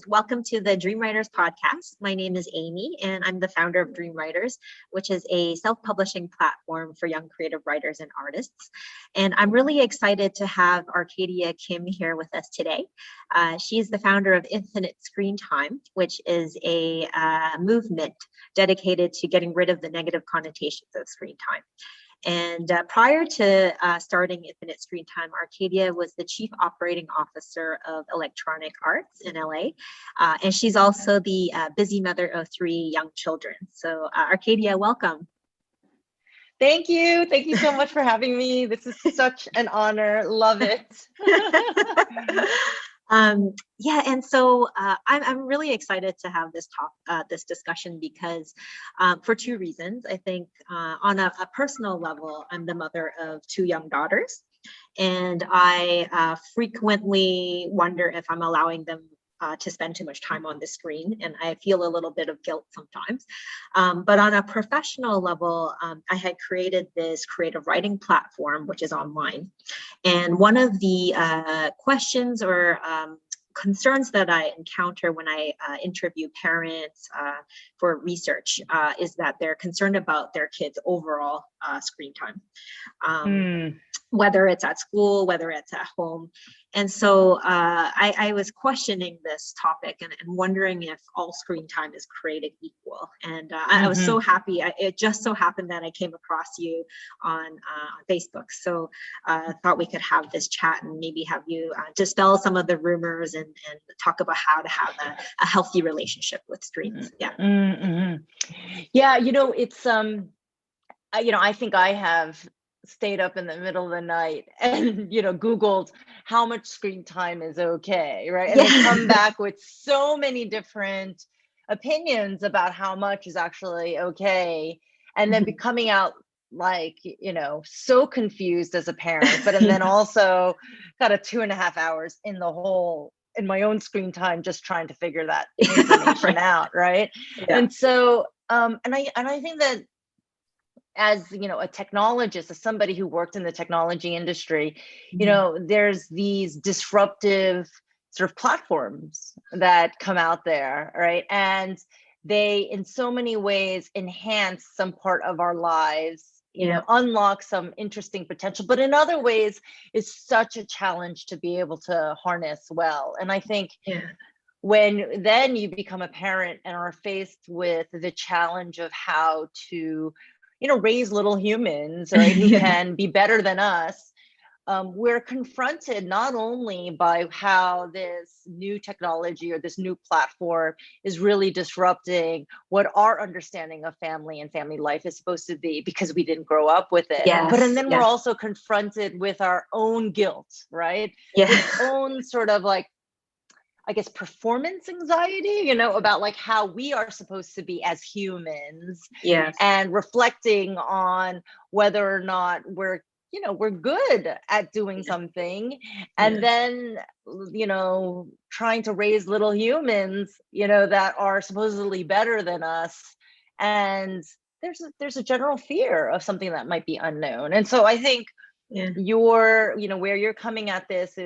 Welcome to the Dreamwriters Podcast. My name is Amy, and I'm the founder of Dreamwriters, which is a self-publishing platform for young creative writers and artists. And I'm really excited to have Arcadia Kim here with us today. She's the founder of Infinite Screentime, which is a movement dedicated to getting rid of the negative connotations of screen time. And prior to starting Infinite Screentime, Arcadia was the Chief Operating Officer of Electronic Arts in LA. And she's also the busy mother of 3 young children. So Arcadia, welcome. Thank you. Thank you so much for having me. This is such an honor. Love it. And so I'm really excited to have this discussion because for 2 reasons. I think on a personal level, I'm the mother of 2 young daughters, and I frequently wonder if I'm allowing them to spend too much time on the screen, and I feel a little bit of guilt sometimes. But on a professional level, I had created this creative writing platform, which is online. And one of the questions or concerns that I encounter when I interview parents for research is that they're concerned about their kids' overall screen time. Whether it's at school, whether it's at home. And so I was questioning this topic and wondering if all screen time is created equal. And I was so happy. It just so happened that I came across you on Facebook. So I thought we could have this chat and maybe have you dispel some of the rumors and talk about how to have a healthy relationship with screens. Yeah. Yeah, it's, I think I have stayed up in the middle of the night and Googled how much screen time is okay, right? And then come back with so many different opinions about how much is actually okay, and then coming out like so confused as a parent, but and then also got a 2.5 hours in the hole in my own screen time just trying to figure that information out, right? Yeah. And so and I think that as a technologist, as somebody who worked in the technology industry, there's these disruptive sort of platforms that come out there, right? And they, in so many ways, enhance some part of our lives, unlock some interesting potential, but in other ways, it's such a challenge to be able to harness well. And I think when then you become a parent and are faced with the challenge of how to raise little humans, right, who can be better than us, we're confronted not only by how this new technology or this new platform is really disrupting what our understanding of family and family life is supposed to be because we didn't grow up with it, but and then we're also confronted with our own guilt, right? Its own sort of like, I guess, performance anxiety, about like how we are supposed to be as humans, and reflecting on whether or not we're good at doing something, and then, trying to raise little humans, that are supposedly better than us. And there's a general fear of something that might be unknown. And so I think where you're coming at this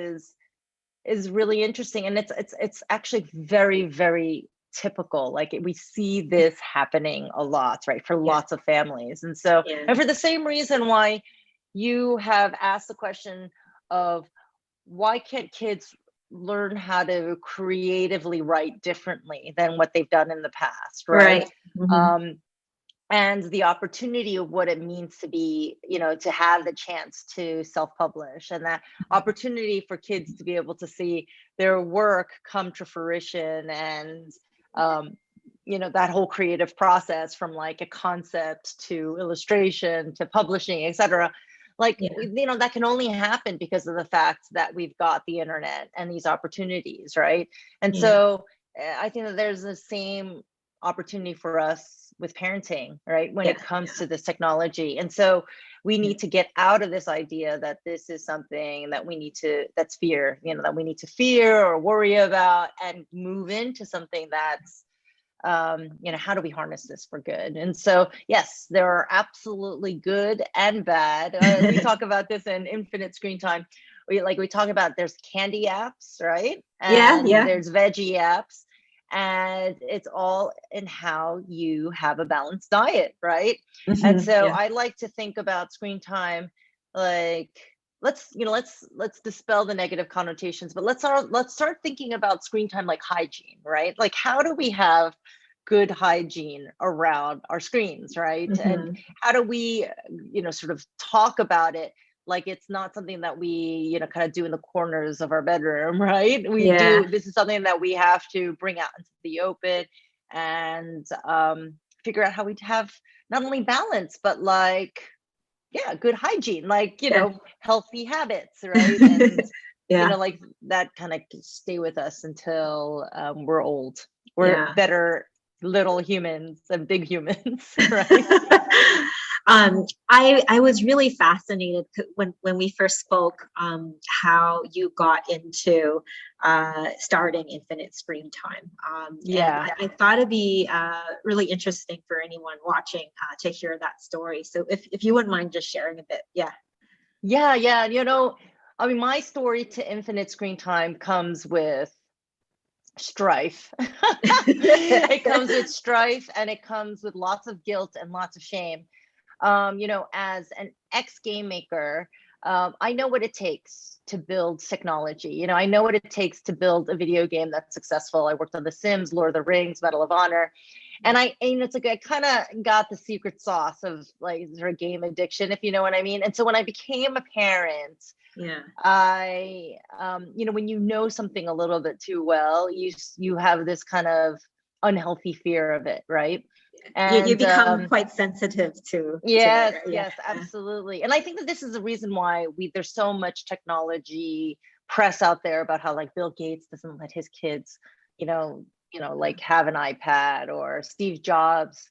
is really interesting, and it's actually very, very typical. Like we see this happening a lot, right, for lots of families. And so and for the same reason why you have asked the question of why can't kids learn how to creatively write differently than what they've done in the past, right? And the opportunity of what it means to be, to have the chance to self-publish, and that opportunity for kids to be able to see their work come to fruition, and, that whole creative process from like a concept to illustration to publishing, et cetera. Like, that can only happen because of the fact that we've got the internet and these opportunities, right? And so I think that there's the same opportunity for us with parenting, right, when it comes to this technology. And so we need to get out of this idea that this is something that that's fear, that we need to fear or worry about, and move into something that's, how do we harness this for good? And so, yes, there are absolutely good and bad. We talk about this in Infinite Screentime. we talk about, there's candy apps, right? Yeah, And yeah. there's veggie apps, and it's all in how you have a balanced diet, right? And so Yeah. I like to think about screen time like, let's dispel the negative connotations, but let's start thinking about screen time like hygiene, right? Like, how do we have good hygiene around our screens, right? And how do we, sort of talk about it like it's not something that we, kind of do in the corners of our bedroom, right? Yeah. This is something that we have to bring out into the open, and figure out how we have not only balance, but like, yeah, good hygiene, like, Yeah. healthy habits, right? And Yeah. like that kind of stay with us until we're old. We're Yeah. better little humans than big humans, right? I was really fascinated when we first spoke, how you got into starting Infinite Screentime. And Yeah. I thought it'd be really interesting for anyone watching to hear that story. So if you wouldn't mind just sharing a bit. Yeah. Yeah. I mean, my story to Infinite Screentime comes with strife. It comes with strife, and it comes with lots of guilt and lots of shame. As an ex-game maker, I know what it takes to build technology. I know what it takes to build a video game that's successful. I worked on The Sims, Lord of the Rings, Medal of Honor. And it's like I kind of got the secret sauce of like sort of game addiction, if you know what I mean. And so when I became a parent, Yeah. I, when you know something a little bit too well, you have this kind of unhealthy fear of it, right? You And become quite sensitive to yes, it. Yeah. yes, absolutely. And I think that this is the reason why there's so much technology press out there about how like Bill Gates doesn't let his kids, like have an iPad, or Steve Jobs,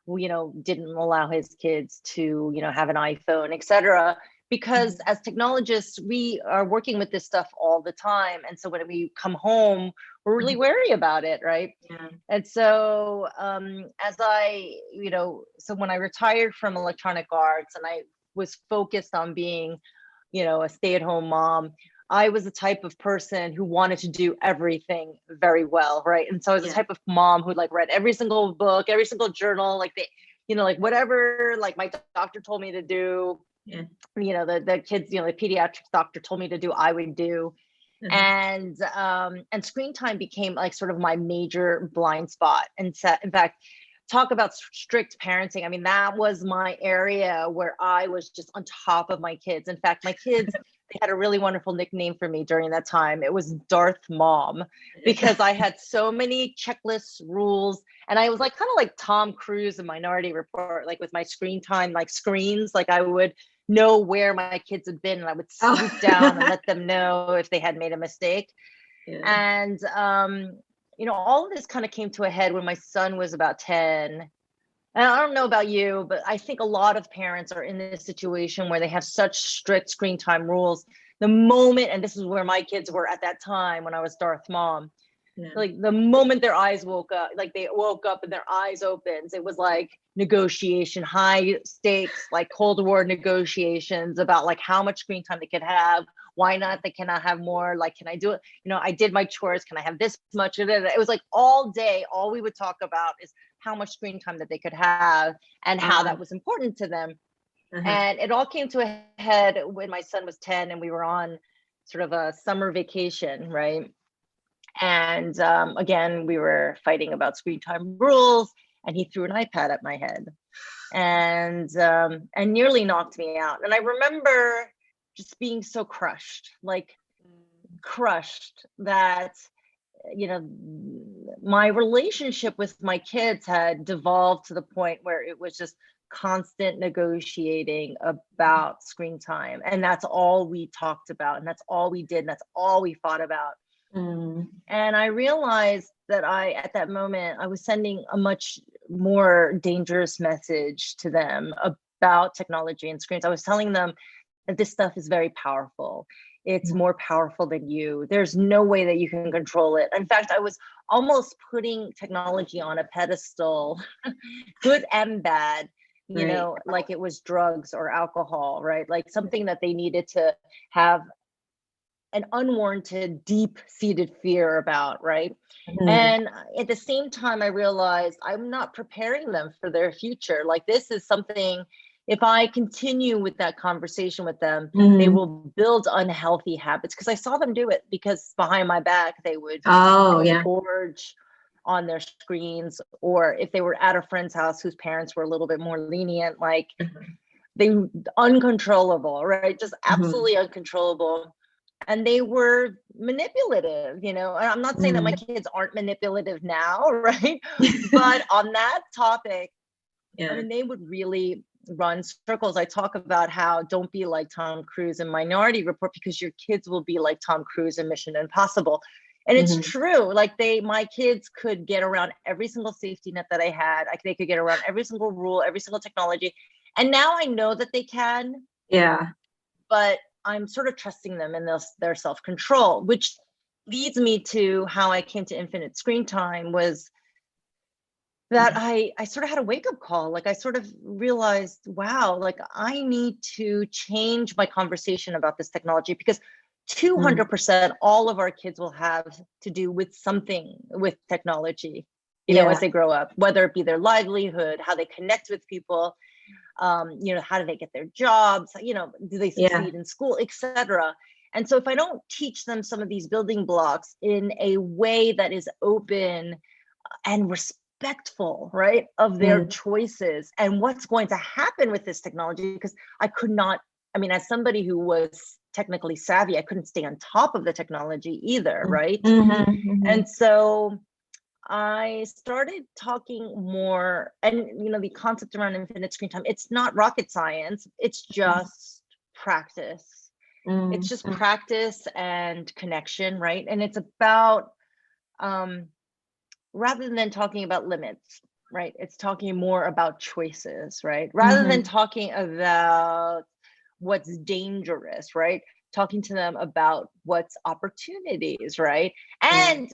didn't allow his kids to, have an iPhone, etc. Because as technologists, we are working with this stuff all the time. And so when we come home, we're really wary about it, right? Yeah. And so so when I retired from electronic arts and I was focused on being, a stay-at-home mom, I was the type of person who wanted to do everything very well, right? And so I was the type of mom who like read every single book, every single journal, like like whatever like my doctor told me to do, Yeah. the kids, the pediatrics doctor told me to do, I would do. And screen time became like sort of my major blind spot. And in fact, talk about strict parenting. I mean, that was my area where I was just on top of my kids. In fact, my kids, they had a really wonderful nickname for me during that time. It was Darth Mom, because I had so many checklists, rules, and I was like kind of like Tom Cruise in Minority Report, like with my screen time, like screens, like I would know where my kids had been, and I would swoop down and let them know if they had made a mistake. Yeah. And all of this kind of came to a head when my son was about 10. And I don't know about you, but I think a lot of parents are in this situation where they have such strict screen time rules. The moment, and this is where my kids were at that time when I was Darth Mom, like the moment their eyes woke up, like they woke up and their eyes opened, it was like negotiation, high stakes, like Cold War negotiations about like how much screen time they could have. Why not? They cannot have more. Like, can I do it? I did my chores. Can I have this much of it? It was like all day, all we would talk about is how much screen time that they could have and how that was important to them. And it all came to a head when my son was 10 and we were on sort of a summer vacation, right? And again, we were fighting about screen time rules, and he threw an iPad at my head and nearly knocked me out. And I remember just being so crushed that, my relationship with my kids had devolved to the point where it was just constant negotiating about screen time. And that's all we talked about. And that's all we did. And that's all we fought about. And I realized that at that moment, I was sending a much more dangerous message to them about technology and screens. I was telling them that this stuff is very powerful. It's more powerful than you. There's no way that you can control it. In fact, I was almost putting technology on a pedestal, good and bad, like it was drugs or alcohol, right? Like something that they needed to have an unwarranted, deep-seated fear about, right? Mhm. And at the same time, I realized I'm not preparing them for their future. Like, this is something, if I continue with that conversation with them, they will build unhealthy habits, because I saw them do it, because behind my back, they would Oh, yeah. gorge on their screens, or if they were at a friend's house whose parents were a little bit more lenient, like they uncontrollable, right? Just absolutely uncontrollable. And they were manipulative, you know. And I'm not saying that my kids aren't manipulative now, right? But on that topic, I mean, they would really run circles. I talk about how don't be like Tom Cruise in Minority Report, because your kids will be like Tom Cruise in Mission Impossible. And it's true. Like, my kids could get around every single safety net that I had. They could get around every single rule, every single technology. And now I know that they can. Yeah. But I'm sort of trusting them in their self-control, which leads me to how I came to Infinite Screentime, was that I sort of had a wake-up call. Like, I sort of realized, wow, like, I need to change my conversation about this technology, because 200% all of our kids will have to do with something with technology, you know, as they grow up, whether it be their livelihood, how they connect with people, you know, how do they get their jobs, you know, do they succeed in school, etc. And so if I don't teach them some of these building blocks in a way that is open and respectful, right, of their choices and what's going to happen with this technology, because I could not, I mean, as somebody who was technically savvy, I couldn't stay on top of the technology either, right? And so I started talking more, and you know, the concept around Infinite Screentime, it's not rocket science, it's just practice. It's just practice and connection, right? And it's about, rather than talking about limits, right, it's talking more about choices, right? Rather than talking about what's dangerous, right? Talking to them about what's opportunities, right? And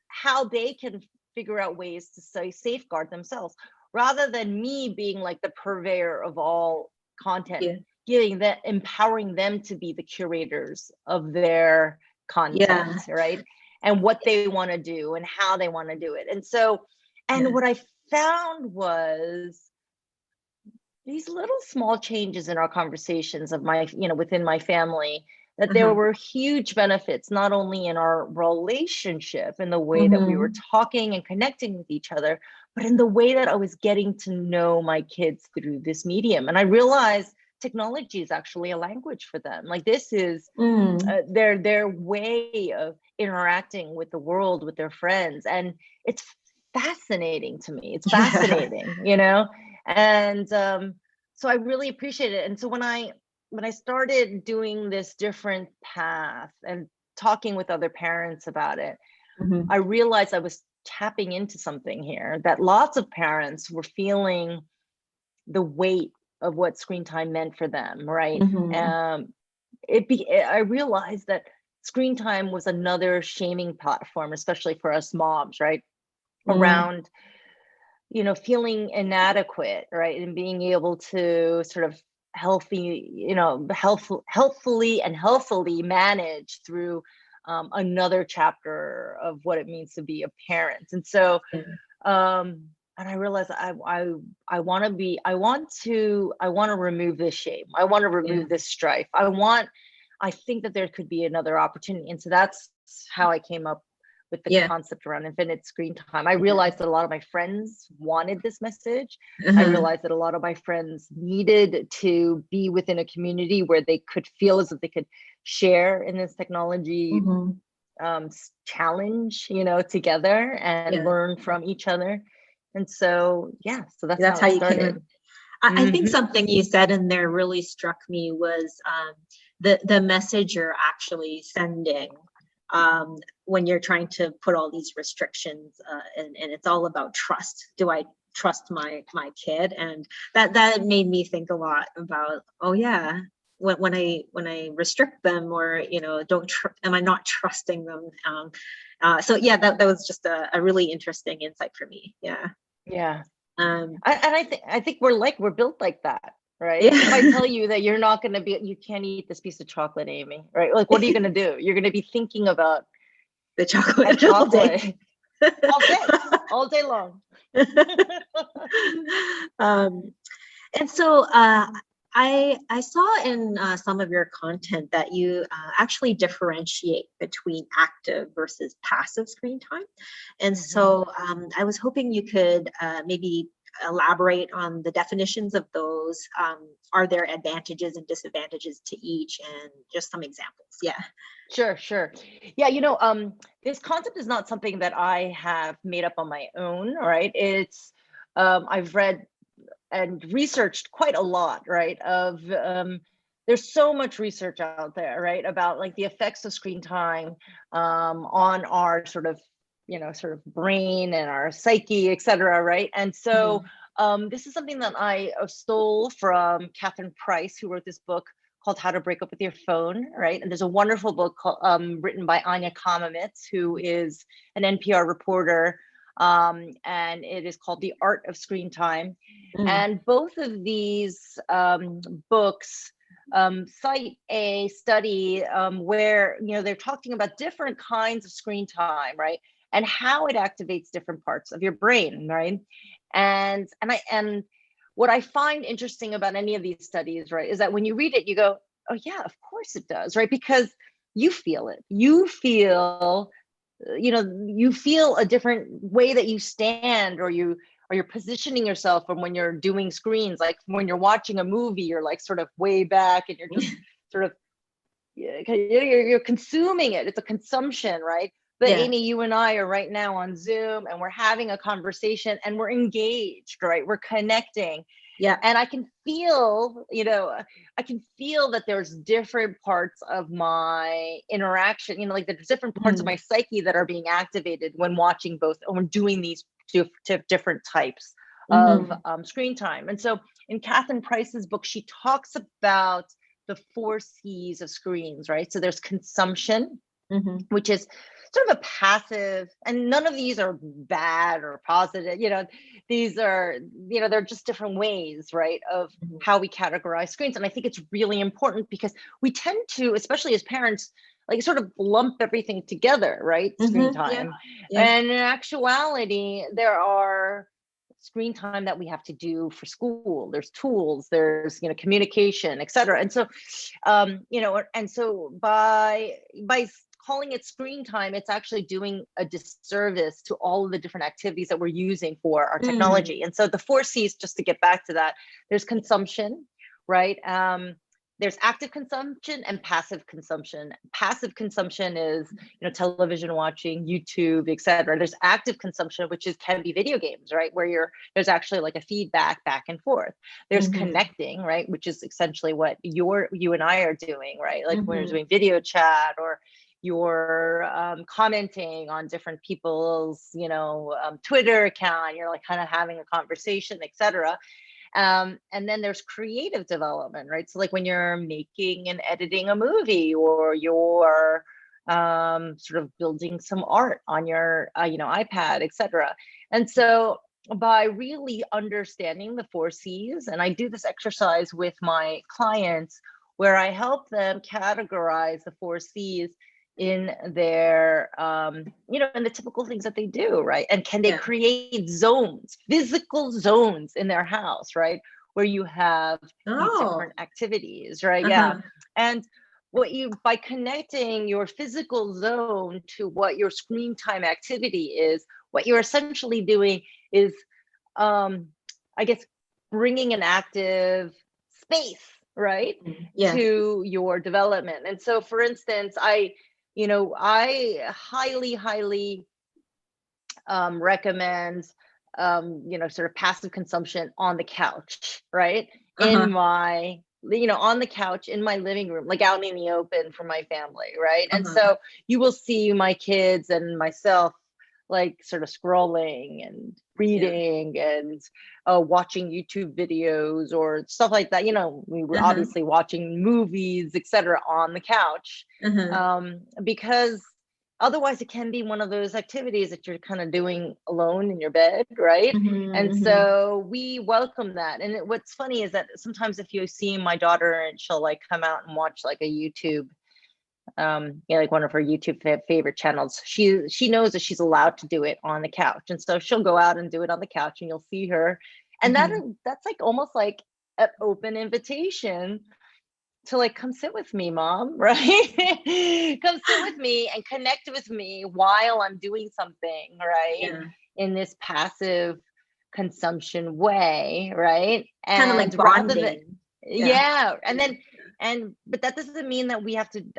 how they can figure out ways to safeguard themselves, rather than me being like the purveyor of all content, empowering them to be the curators of their content, right? And what they want to do and how they want to do it. And so, and what I found was these little small changes in our conversations of my, you know, within my family, that there were huge benefits, not only in our relationship, in the way that we were talking and connecting with each other, but in the way that I was getting to know my kids through this medium. And I realized technology is actually a language for them. Like, this is their way of interacting with the world, with their friends. And it's fascinating to me. It's fascinating, you know? And so I really appreciate it. And so when I started doing this different path and talking with other parents about it, I realized I was tapping into something here, that lots of parents were feeling the weight of what screen time meant for them, right? I realized that screen time was another shaming platform, especially for us moms, right? Around, you know, feeling inadequate, right? And being able to sort of healthfully and healthily manage through another chapter of what it means to be a parent. And so, and I realized I want to remove this shame. I want to remove this strife. I think that there could be another opportunity. And so that's how I came up with the concept around Infinite Screentime. I realized that a lot of my friends wanted this message. I realized that a lot of my friends needed to be within a community where they could feel as if they could share in this technology challenge, you know, together and learn from each other. And so, so that's how it started. I think something you said in there really struck me was the message you're actually sending when you're trying to put all these restrictions and it's all about trust. Do I trust my kid? And that made me think a lot about, when I restrict them, or, you know, am I not trusting them? So that was just a really interesting insight for me. And I think we're built like that. right? Yeah. If I tell you that you can't eat this piece of chocolate, Amy, right? Like, what are you going to do? You're going to be thinking about The chocolate that all day. chocolate all day long. um, and so I saw in some of your content that you actually differentiate between active versus passive screen time. And so I was hoping you could maybe elaborate on the definitions of those. Are there advantages and disadvantages to each, and just some examples? Yeah. Sure. Yeah, this concept is not something that I have made up on my own, right? It's I've read and researched quite a lot, right? There's so much research out there, right, about like the effects of screen time on our sort of brain and our psyche, et cetera, right? And so this is something that I stole from Catherine Price, who wrote this book called How to Break Up with Your Phone, right? And there's a wonderful book called, written by Anya Kamenetz, who is an NPR reporter, and it is called The Art of Screen Time. And both of these books cite a study where they're talking about different kinds of screen time, right, and how it activates different parts of your brain, right? And what I find interesting about any of these studies, right, is that when you read it, you go, oh yeah, of course it does, right? Because you feel it. You feel a different way that you stand, or you're positioning yourself from when you're doing screens. Like when you're watching a movie, you're like sort of way back and you're just sort of, you're consuming it. It's a consumption, right? But Yeah. Amy, you and I are right now on Zoom and we're having a conversation and we're engaged, right? We're connecting. Yeah. And I can feel, that there's different parts of my interaction, like there's different parts of my psyche that are being activated when watching both, or when doing these two different types of screen time. And so in Catherine Price's book, she talks about the 4 C's of screens, right? So there's consumption, which is sort of a passive, and none of these are bad or positive. These are, they're just different ways, right, of how we categorize screens. And I think it's really important because we tend to, especially as parents, like sort of lump everything together, right? Screen time. Yeah. And in actuality, there are screen time that we have to do for school. There's tools, there's communication, et cetera. And so and so by calling it screen time, it's actually doing a disservice to all of the different activities that we're using for our technology. And so the 4 C's, just to get back to that, there's consumption, right? There's active consumption and passive consumption. Passive consumption is, television watching, YouTube, et cetera. There's active consumption, which can be video games, right? Where there's actually like a feedback back and forth. There's connecting, right? Which is essentially what you and I are doing, right? Like when you're doing video chat, or you're commenting on different people's, Twitter account, you're like kind of having a conversation, et cetera. And then there's creative development, right? So like when you're making and editing a movie, or you're sort of building some art on your, iPad, et cetera. And so by really understanding the 4 C's, and I do this exercise with my clients where I help them categorize the 4 C's in their in the typical things that they do, right? And can they create zones, physical zones in their house, right, where you have these different activities, right? Yeah. And by connecting your physical zone to what your screen time activity is, what you're essentially doing is I guess bringing an active space, right, to your development. And so for instance, I highly recommend, sort of passive consumption on the couch, right? In my, on the couch in my living room, like out in the open for my family, right? And so you will see my kids and myself like sort of scrolling and reading and watching YouTube videos or stuff like that. We were obviously watching movies, etc., on the couch, because otherwise it can be one of those activities that you're kind of doing alone in your bed, right? And so we welcome that. And what's funny is that sometimes if you see my daughter and she'll like come out and watch like a YouTube, like one of her YouTube favorite channels, she knows that she's allowed to do it on the couch, and so she'll go out and do it on the couch, and you'll see her, and that's like almost like an open invitation to like, come sit with me, mom, right? Come sit with me and connect with me while I'm doing something, right? In this passive consumption way, right? Kind of like bonding. And then but that doesn't mean that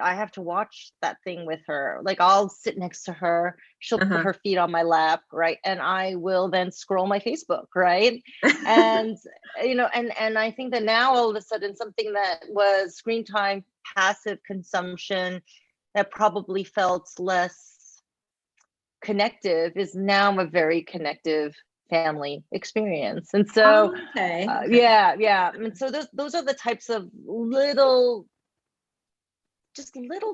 I have to watch that thing with her. Like, I'll sit next to her, she'll put her feet on my lap, right? And I will then scroll my Facebook, right? And and I think that now all of a sudden something that was screen time, passive consumption, that probably felt less connective is now a very connective family experience. And so and so those are the types of little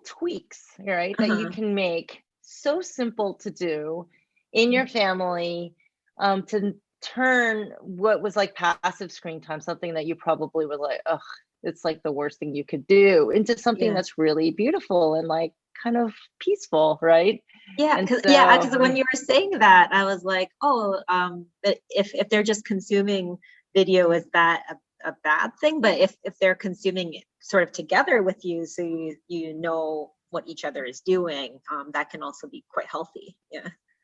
tweaks, right, that you can make so simple to do in your family, to turn what was like passive screen time, something that you probably were like, oh, it's like the worst thing you could do, into something that's really beautiful and like kind of peaceful, right? Because when you were saying that, I was like, but if they're just consuming video, is that a bad thing? But if they're consuming it sort of together with you, so you know what each other is doing, that can also be quite healthy.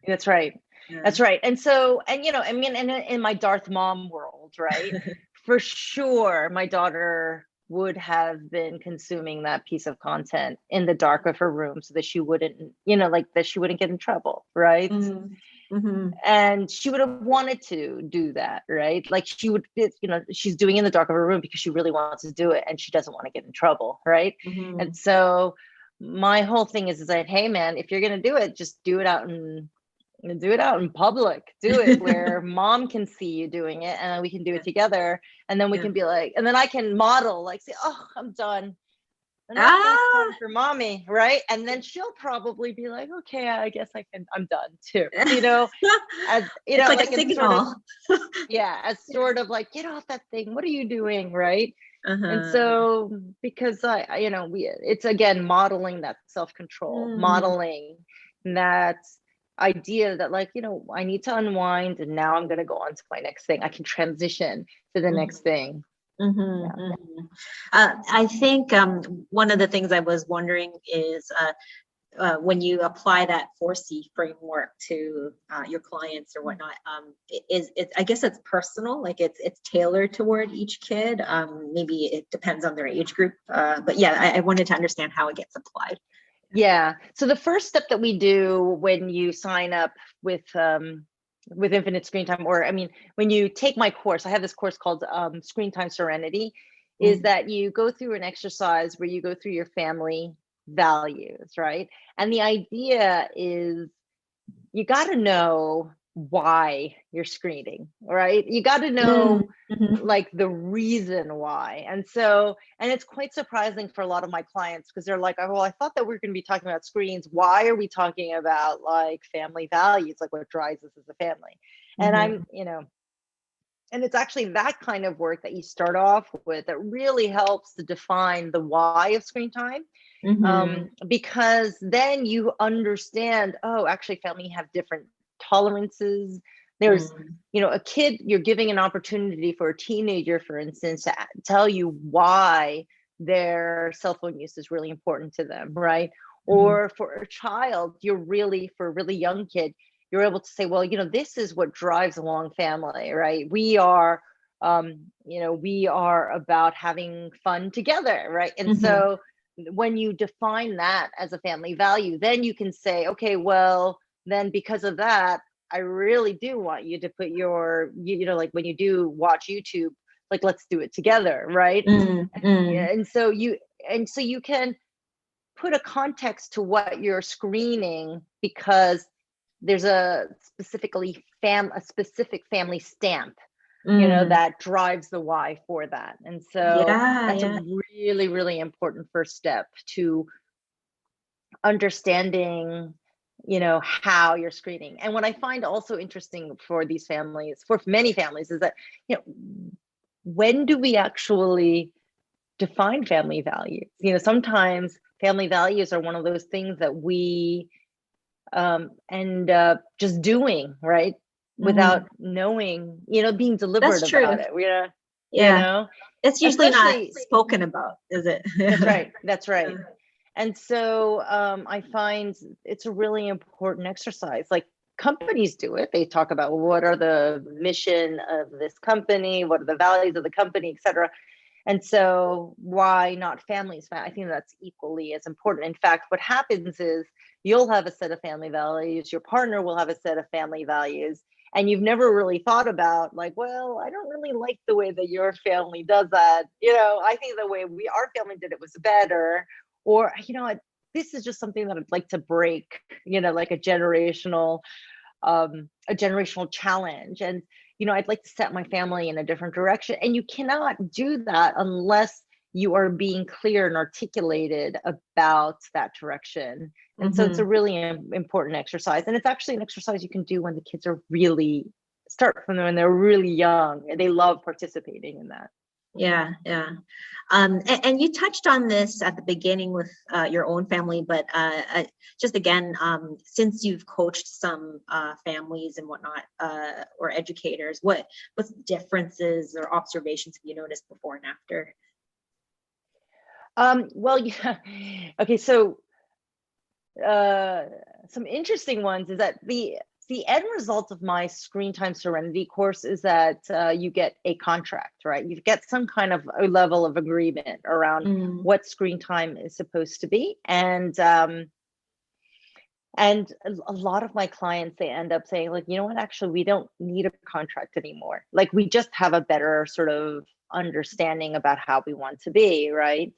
That's right. That's right. And so, and I mean, in my Darth mom world, right, for sure my daughter would have been consuming that piece of content in the dark of her room so that she wouldn't, that she wouldn't get in trouble, right? And she would have wanted to do that, right? Like she would, she's doing it in the dark of her room because she really wants to do it and she doesn't want to get in trouble, right? And so my whole thing is like, hey man, if you're gonna do it, just do it out in public. Do it where mom can see you doing it, and then we can do it together, and then we can be like, and then I can model, like, say, oh, I'm done, and that's time for mommy, right? And then she'll probably be like, okay, I guess I'm done too, as it's like a signal. as sort of like, get off that thing, what are you doing, right? And so, because it's again modeling that self-control, modeling that idea that, like, I need to unwind, and now I'm going to go on to my next thing. I can transition to the next thing. I think one of the things I was wondering is when you apply that 4C framework to your clients or whatnot, I guess it's personal, like it's tailored toward each kid. Maybe it depends on their age group, but I wanted to understand how it gets applied. Yeah. So the first step that we do when you sign up with Infinite Screentime, or when you take my course, I have this course called Screentime Serenity, is that you go through an exercise where you go through your family values, right? And the idea is you got to know why you're screening, right? You got to know like the reason why. And it's quite surprising for a lot of my clients, because they're like, oh, well, I thought that we were going to be talking about screens. Why are we talking about like family values, like what drives us as a family? And I'm, and it's actually that kind of work that you start off with that really helps to define the why of screen time. Because then you understand, oh, actually family have different tolerances. There's a kid, you're giving an opportunity for a teenager, for instance, to tell you why their cell phone use is really important to them, right? Or for a child, for a really young kid, you're able to say, well, this is what drives a long family, right? We are about having fun together, right? And so when you define that as a family value, then you can say, okay, well, then because of that, I really do want you to put your, like when you do watch YouTube, like, let's do it together, right? And so you can put a context to what you're screening, because there's a specific family stamp, that drives the why for that. And so that's a really, really important first step to understanding how you're screening. And what I find also interesting for these families, for many families, is that, when do we actually define family values? Sometimes family values are one of those things that we end up just doing, right? Without knowing, being deliberate That's true. about it. Yeah. It's usually not Especially spoken about, is it? That's right. And so I find it's a really important exercise. Like, companies do it. They talk about what are the mission of this company, what are the values of the company, et cetera. And so why not families? I think that's equally as important. In fact, what happens is you'll have a set of family values, your partner will have a set of family values, and you've never really thought about, like, well, I don't really like the way that your family does that. I think the way our family did it was better. Or, this is just something that I'd like to break, like a generational challenge. And, I'd like to set my family in a different direction. And you cannot do that unless you are being clear and articulated about that direction. And so it's a really important exercise. And it's actually an exercise you can do when the kids are start from when they're really young, and they love participating in that. Yeah. And you touched on this at the beginning with your own family, but just again, since you've coached some families and whatnot, or educators, what differences or observations have you noticed before and after? Well, yeah. Okay, so some interesting ones is that the end result of my Screen Time Serenity course is that you get a contract, right? You get some kind of a level of agreement around what screen time is supposed to be. And a lot of my clients, they end up saying, like, what, actually, we don't need a contract anymore. Like, we just have a better sort of understanding about how we want to be, right?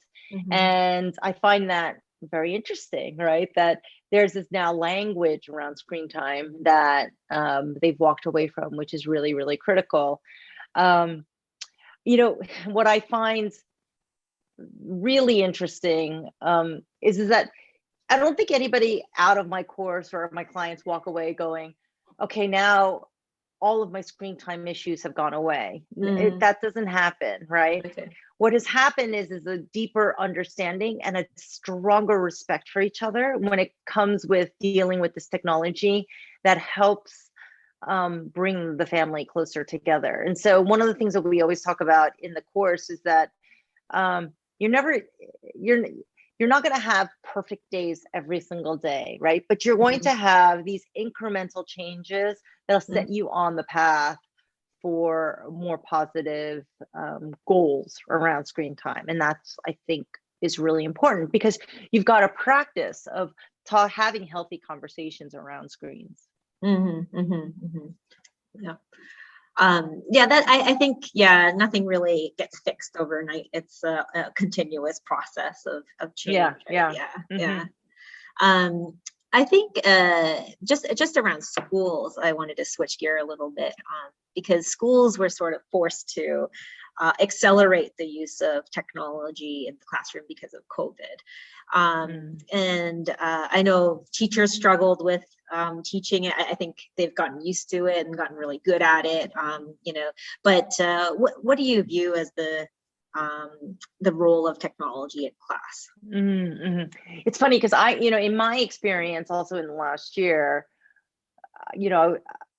And I find that very interesting, right? That there's this now language around screen time that they've walked away from, which is really, really critical. What I find really interesting is that I don't think anybody out of my course or my clients walk away going, okay, now all of my screen time issues have gone away. That doesn't happen, right? Okay. What has happened is a deeper understanding and a stronger respect for each other when it comes with dealing with this technology that helps bring the family closer together. And so one of the things that we always talk about in the course is that you're not going to have perfect days every single day, right? But you're going to have these incremental changes that'll set you on the path for more positive goals around screen time. And that's, I think, is really important, because you've got a practice of having healthy conversations around screens. Yeah. That I think, nothing really gets fixed overnight. It's a continuous process of change. Yeah. I think just around schools, I wanted to switch gear a little bit, because schools were sort of forced to accelerate the use of technology in the classroom because of COVID. And I know teachers struggled with teaching it. I think they've gotten used to it and gotten really good at it. But what do you view as the role of technology in class? It's funny because in my experience, also in the last year,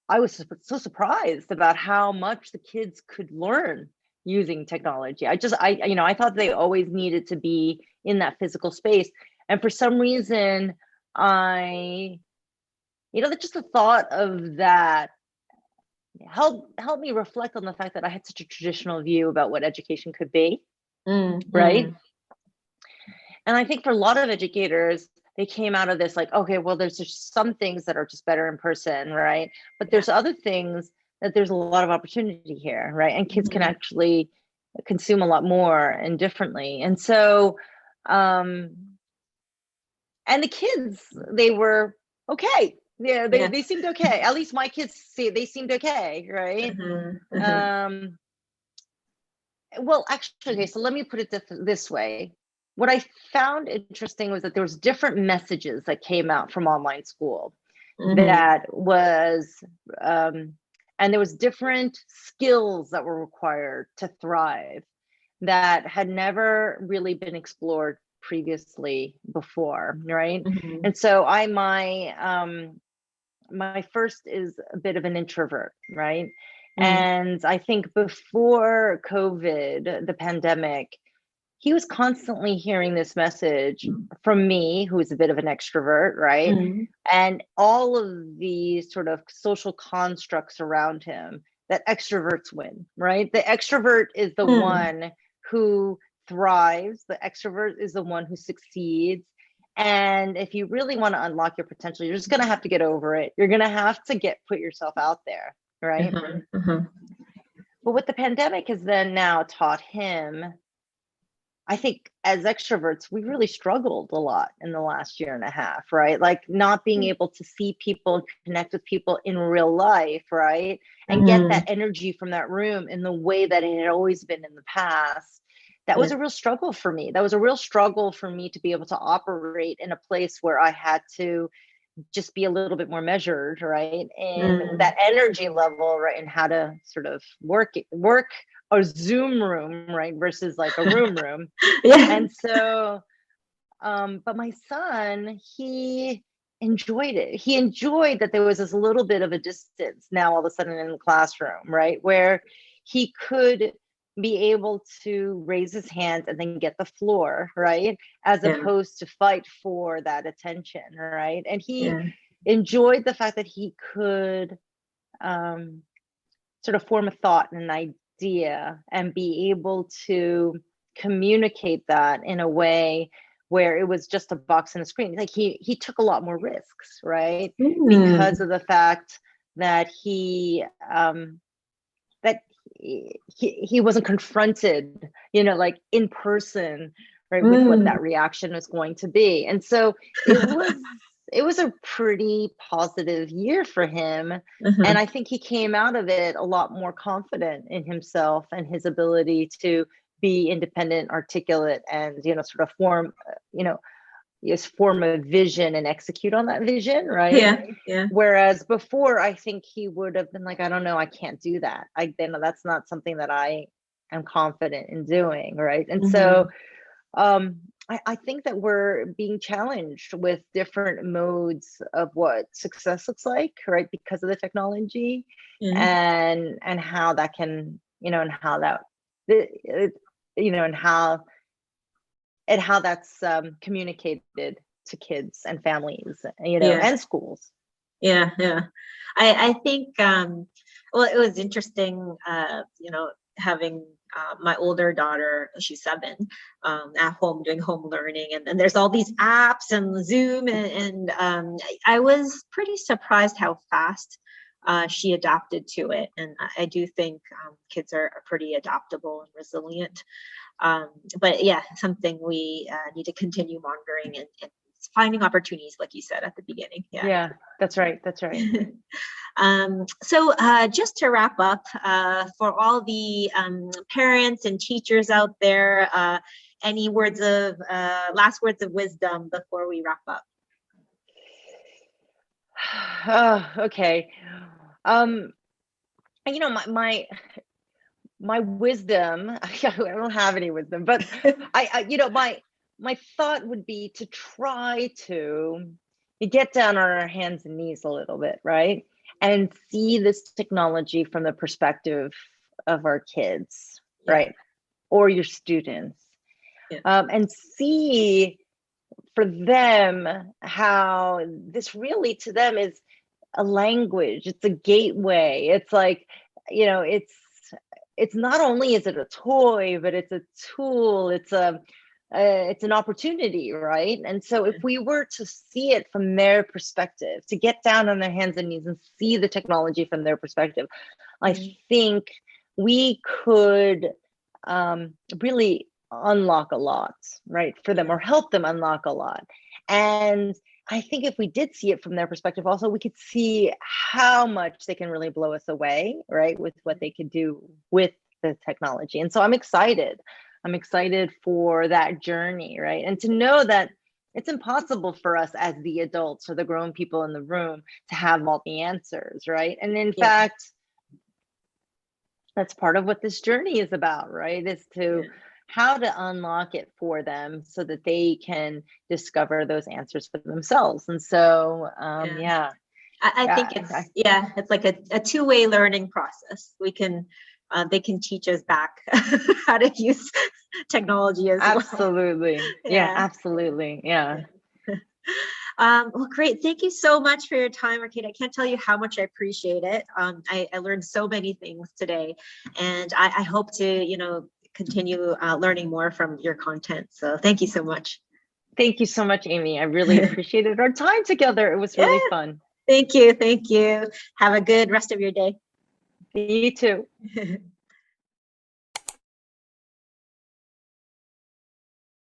I was so surprised about how much the kids could learn using technology. I thought they always needed to be in that physical space, and for some reason, just the thought of that helped me reflect on the fact that I had such a traditional view about what education could be, right? And I think for a lot of educators, they came out of this like, okay, well, there's just some things that are just better in person, right? But there's other things that there's a lot of opportunity here, right? And kids can actually consume a lot more and differently. And so, and the kids, they were okay. Yeah, they seemed okay. At least my kids they seemed okay, right? Well, actually, okay, so let me put it this way. What I found interesting was that there was different messages that came out from online school. that was, and there was different skills that were required to thrive that had never really been explored previously before, right? And so my first is a bit of an introvert, right? And I think before COVID, the pandemic, he was constantly hearing this message from me, who is a bit of an extrovert, right? And all of these sort of social constructs around him, that extroverts win, right? The extrovert is the one who thrives. The extrovert is the one who succeeds. And if you really want to unlock your potential, you're just going to have to get over it. You're going to have to put yourself out there, right? But what the pandemic has then now taught him, I think as extroverts, we really struggled a lot in the last year and a half, right? Like not being able to see people and connect with people in real life, right? And get that energy from that room in the way that it had always been in the past. That was a real struggle for me. That was a real struggle for me to be able to operate in a place where I had to just be a little bit more measured, right? And that energy level, right? And how to sort of work a Zoom room, right? Versus like a room. And so, but my son, he enjoyed it. He enjoyed that there was this little bit of a distance now all of a sudden in the classroom, right? Where he could be able to raise his hands and then get the floor, right? As opposed to fight for that attention, right? And he enjoyed the fact that he could sort of form a thought and an idea and be able to communicate that in a way where it was just a box and a screen. Like he took a lot more risks, right? Because of the fact that he wasn't confronted, like in person, right, with what that reaction was going to be. And so it was a pretty positive year for him. And I think he came out of it a lot more confident in himself and his ability to be independent, articulate, and, sort of form a vision and execute on that vision, right? Whereas before, I think he would have been like, I don't know, I can't do that. That's not something that I am confident in doing, right? And so I think that we're being challenged with different modes of what success looks like, right? Because of the technology and how that can, and how that, and how that's communicated to kids and families, and schools. I think, well, it was interesting, having my older daughter, she's 7, at home doing home learning, and there's all these apps and Zoom, and I was pretty surprised how fast she adapted to it. And I do think kids are pretty adaptable and resilient. But yeah, something we need to continue monitoring and finding opportunities, like you said at the beginning. Yeah, that's right. So just to wrap up, for all the parents and teachers out there, any last words of wisdom before we wrap up? Okay. My wisdom, I don't have any wisdom, but my thought would be to try to get down on our hands and knees a little bit, right? And see this technology from the perspective of our kids, right? Or your students. And see for them how this really to them is a language. It's a gateway. It's like, it's not only is it a toy, but it's a tool. It's an opportunity, right? And so if we were to see it from their perspective, to get down on their hands and knees and see the technology from their perspective, I think we could really unlock a lot, right, for them, or help them unlock a lot. And I think if we did see it from their perspective, also, we could see how much they can really blow us away, right, with what they could do with the technology. And so I'm excited for that journey, right? And to know that it's impossible for us as the adults or the grown people in the room to have all the answers, right? And in fact, that's part of what this journey is about, right? Is to how to unlock it for them so that they can discover those answers for themselves. And so, I think it's like a two-way learning process. We can, they can teach us back how to use technology as well. Absolutely. Yeah, absolutely. Yeah. Well, great. Thank you so much for your time, Arcadia. I can't tell you how much I appreciate it. I learned so many things today, and I hope to, continue learning more from your content. So thank you so much. Thank you so much, Amy. I really appreciated our time together. It was really fun. Thank you. Thank you. Have a good rest of your day. You too.